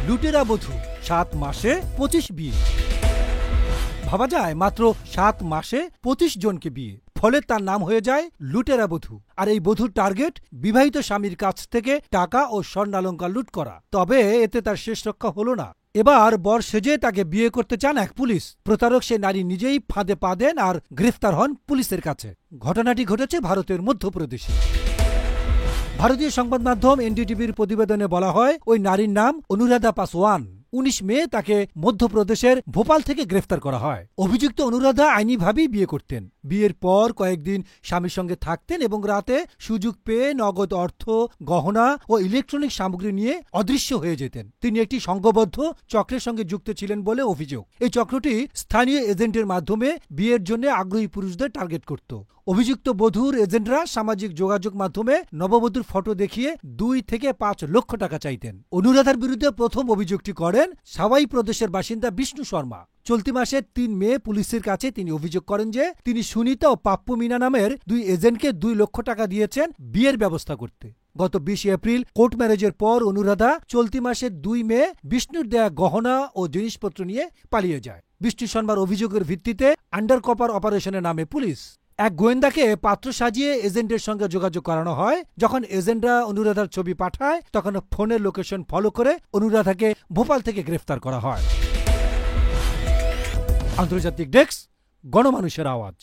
লুটেরা বধূ 7 মাসে 25 বিয়ে। ভাবা যায় মাত্র 7 মাসে 25 জনকে বিয়ে, ফলে তার নাম হয়ে যায় লুটেরা বধূ। আর এই বধূর টার্গেট বিবাহিত স্বামীর কাছ থেকে টাকা ও স্বর্ণালঙ্কার লুট করা। তবে এতে তার শেষ রক্ষা হলো না। এবার বর সেজে তাকে বিয়ে করতে চান এক পুলিশ। প্রতারক সে নারী নিজেই ফাঁদে পা দেন আর গ্রেফতার হন পুলিশের কাছে। ঘটনাটি ঘটেছে ভারতের মধ্যপ্রদেশে। ভারতীয় সংবাদ মাধ্যম এনডিটিভির প্রতিবেদনে বলা হয়, ওই নারীর নাম অনুরাধা পাসওয়ান। 19 মে তাকে মধ্যপ্রদেশের ভোপাল থেকে গ্রেফতার করা হয়। অভিযুক্ত অনুরাধা আইনিভাবেই বিয়ে করতেন। বিয়ের পর কয়েকদিন স্বামীর সঙ্গে থাকতেন এবং রাতে সুযোগ পেয়ে নগদ অর্থ, গহনা ও ইলেকট্রনিক সামগ্রী নিয়ে অদৃশ্য হয়ে যেতেন। তিনি একটি সংঘবদ্ধ চক্রের সঙ্গে যুক্ত ছিলেন বলে অভিযোগ। এই চক্রটি স্থানীয় এজেন্টের মাধ্যমে বিয়ের জন্য আগ্রহী পুরুষদের টার্গেট করত। অভিযুক্ত বধূর এজেন্টরা সামাজিক যোগাযোগ মাধ্যমে নববধূর ফটো দেখিয়ে 2 থেকে 5 লক্ষ টাকা চাইতেন। অনুরাধার বিরুদ্ধে প্রথম অভিযোগটি করেন সাওয়াই প্রদেশের বাসিন্দা বিষ্ণু শর্মা। চলতি মাসের 3 মে পুলিশের কাছে তিনি অভিযোগ করেন যে তিনি সুনিতা ও পাপ্পু মিনা নামের 2 এজেন্টকে 2 লক্ষ টাকা দিয়েছেন বিয়ের ব্যবস্থা করতে। গত 20 এপ্রিল কোর্ট ম্যারেজের পর অনুরাধা চলতি মাসের 2 মে বিষ্ণুর দেয়া গহনা ও জিনিসপত্র নিয়ে পালিয়ে যায়। বিষ্ণু শর্মার অভিযোগের ভিত্তিতে আন্ডারকভার অপারেশনের নামে পুলিশ এক গোয়েন্দাকে পাত্র সাজিয়ে এজেন্টের সঙ্গে যোগাযোগ করানো হয়। যখন এজেন্টরা অনুরাধার ছবি পাঠায় তখন ফোনের লোকেশন ফলো করে অনুরাধাকে ভোপাল থেকে গ্রেফতার করা হয়। আন্তর্জাতিক ডেস্ক, গণমানুষের আওয়াজ।